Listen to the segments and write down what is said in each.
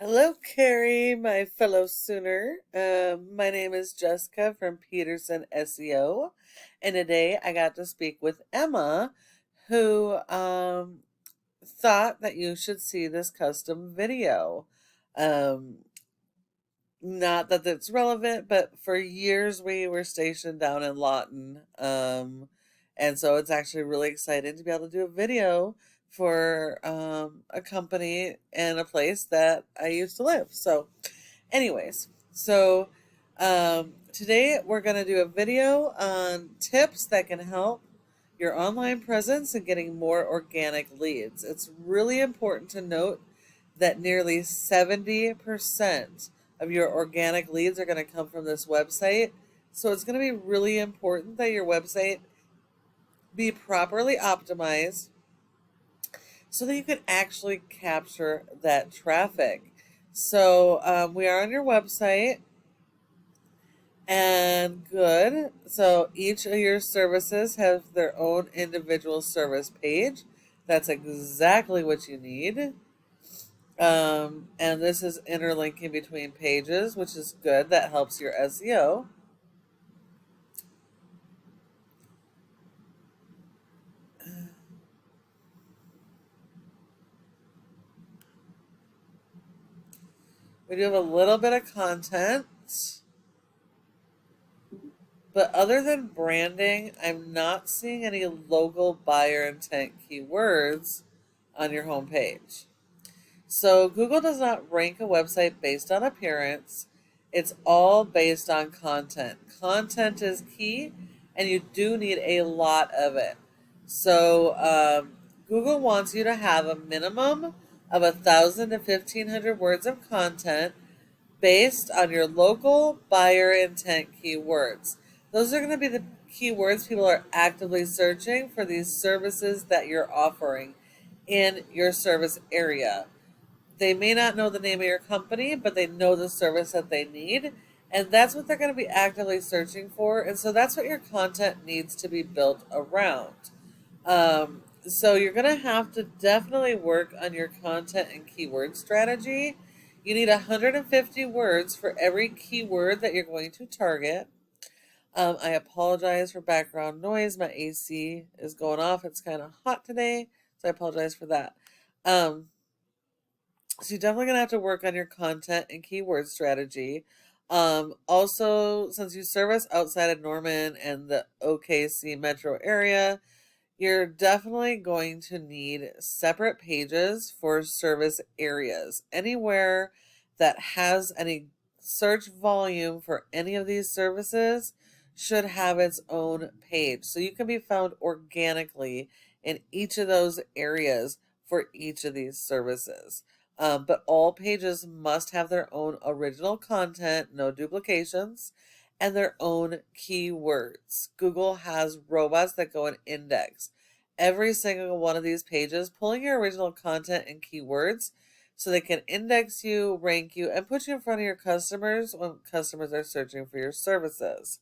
Hello, Carrie, my fellow Sooner. My name is Jessica from Peterson SEO, and today I got to speak with Emma, who thought that you should see this custom video. Um, Not that it's relevant, but for years we were stationed down in Lawton, and so it's actually really exciting to be able to do a video for a company and a place that I used to live. So today we're going to do a video on tips that can help your online presence and getting more organic leads. It's really important to note that nearly 70% of your organic leads are going to come from this website. So it's going to be really important that your website be properly optimized so that you can actually capture that traffic. So we are on your website. And good. So each of your services have their own individual service page. That's exactly what you need. And this is interlinking between pages, which is good. That helps your SEO. We do have a little bit of content, but other than branding, I'm not seeing any local buyer intent keywords on your homepage. So Google does not rank a website based on appearance. It's all based on content. Content is key, and you do need a lot of it. So Google wants you to have a minimum of 1,000 to 1,500 words of content based on your local buyer intent keywords. Those are going to be the keywords people are actively searching for these services that you're offering in your service area. They may not know the name of your company, but they know the service that they need. And that's what they're going to be actively searching for. And so that's what your content needs to be built around. So you're going to have to definitely work on your content and keyword strategy. You need 150 words for every keyword that you're going to target. I apologize for background noise. My AC is going off. It's kind of hot today, so I apologize for that. So you're definitely gonna have to work on your content and keyword strategy. Also, since you service outside of Norman and the OKC metro area, you're definitely going to need separate pages for service areas. Anywhere that has any search volume for any of these services should have its own page. So you can be found organically in each of those areas for each of these services. But all pages must have their own original content, no duplications, and their own keywords. Google has robots that go and index every single one of these pages, pulling your original content and keywords so they can index you, rank you, and put you in front of your customers when customers are searching for your services.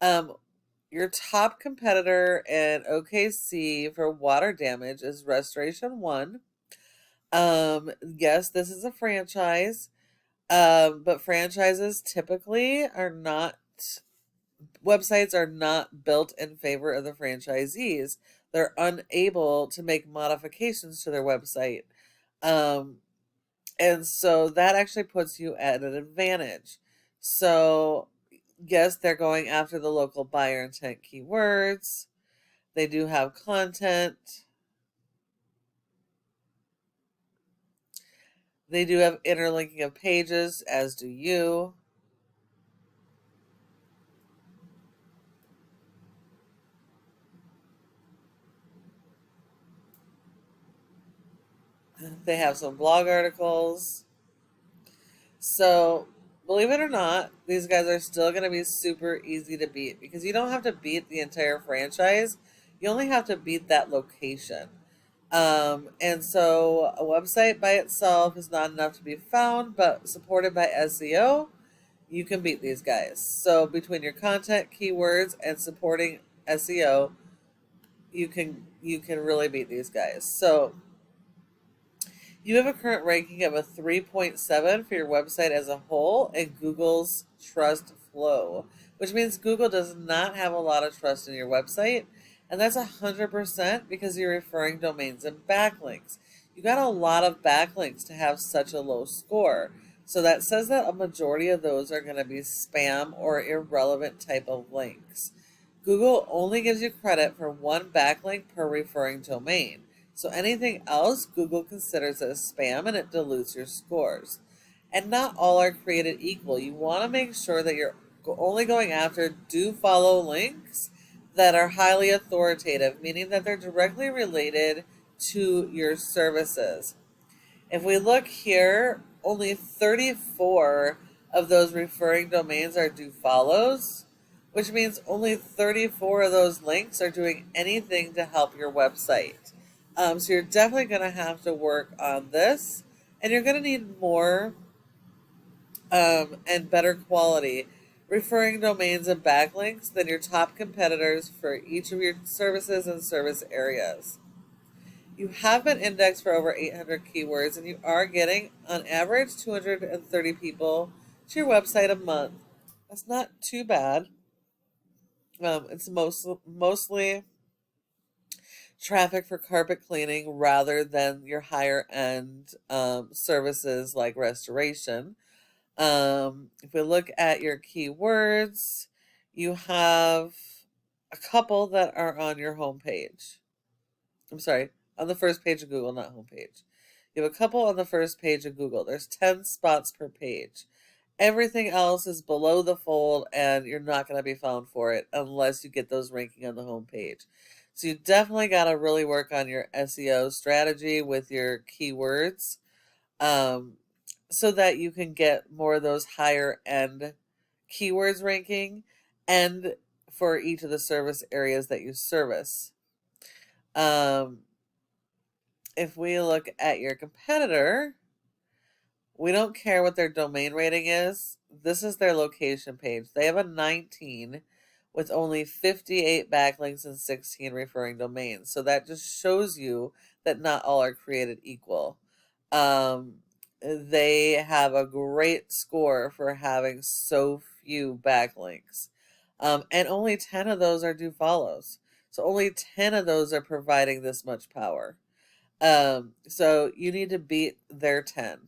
Um, your top competitor in OKC for water damage is Restoration One. Yes, this is a franchise, but franchises typically are not, websites are not built in favor of the franchisees. They're unable to make modifications to their website. Um, and so that actually puts you at an advantage. So, yes, they're going after the local buyer intent keywords. They do have content. They do have interlinking of pages, as do you. They have some blog articles. So, believe it or not, these guys are still going to be super easy to beat because you don't have to beat the entire franchise. You only have to beat that location. And so a website by itself is not enough to be found, but supported by SEO, you can beat these guys. So between your content, keywords, and supporting SEO, you can really beat these guys. So You have a current ranking of a 3.7 for your website as a whole in Google's Trust Flow, which means Google does not have a lot of trust in your website, and that's 100% because you're referring domains and backlinks. You got a lot of backlinks to have such a low score. So that says that a majority of those are going to be spam or irrelevant type of links. Google only gives you credit for one backlink per referring domain. So anything else, Google considers as spam and it dilutes your scores. And not all are created equal. You want to make sure that you're only going after do follow links that are highly authoritative, meaning that they're directly related to your services. If we look here, only 34 of those referring domains are do follows, which means only 34 of those links are doing anything to help your website. So you're definitely going to have to work on this, and you're going to need more and better quality referring domains and backlinks than your top competitors for each of your services and service areas. You have been indexed for over 800 keywords, and you are getting, on average, 230 people to your website a month. That's not too bad. It's mostly traffic for carpet cleaning rather than your higher end services like restoration. If we look at your keywords, you have a couple that are on your homepage. I'm sorry, on the first page of Google, not homepage. You have a couple on the first page of Google. There's 10 spots per page. Everything else is below the fold, and you're not going to be found for it unless you get those ranking on the homepage. So you definitely got to really work on your SEO strategy with your keywords, so that you can get more of those higher end keywords ranking and for each of the service areas that you service. If we look at your competitor, we don't care what their domain rating is. This is their location page. They have a 19 with only 58 backlinks and 16 referring domains. So that just shows you that not all are created equal. They have a great score for having so few backlinks. And only 10 of those are do follows. So only 10 of those are providing this much power. So you need to beat their 10.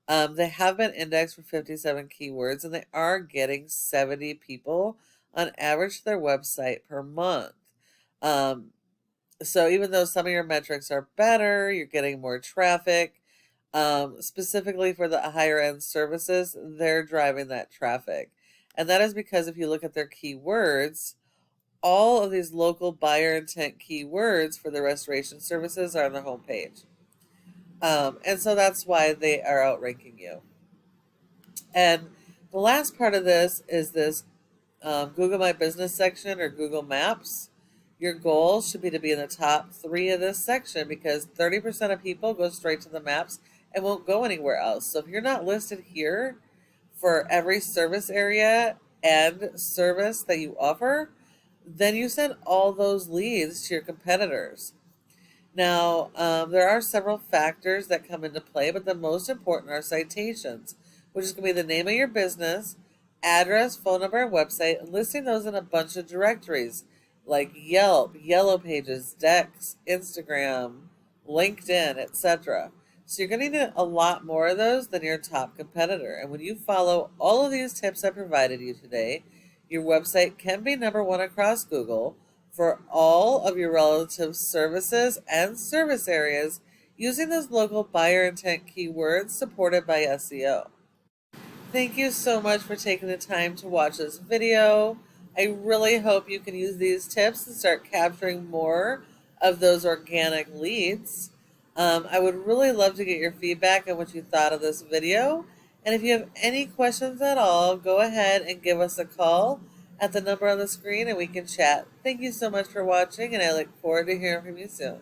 They have been indexed for 57 keywords, and they are getting 70 people on average to their website per month. So even though some of your metrics are better, you're getting more traffic. Specifically for the higher end services, they're driving that traffic. And that is because if you look at their keywords, all of these local buyer intent keywords for the restoration services are on the homepage. And so that's why they are outranking you. And the last part of this is this Google My Business section or Google Maps. Your goal should be to be in the top 3 of this section because 30% of people go straight to the maps and won't go anywhere else. So if you're not listed here for every service area and service that you offer, then you send all those leads to your competitors. Now, there are several factors that come into play, but the most important are citations, which is going to be the name of your business, address, phone number, and website, and listing those in a bunch of directories like Yelp, Yellow Pages, Dex, Instagram, LinkedIn, etc. So you're going to need a lot more of those than your top competitor. And when you follow all of these tips I provided you today, your website can be #1 across Google for all of your relative services and service areas using those local buyer intent keywords supported by SEO. Thank you so much for taking the time to watch this video. I really hope you can use these tips and start capturing more of those organic leads. I would really love to get your feedback on what you thought of this video. And if you have any questions at all, go ahead and give us a call at the number on the screen and we can chat. Thank you so much for watching, and I look forward to hearing from you soon.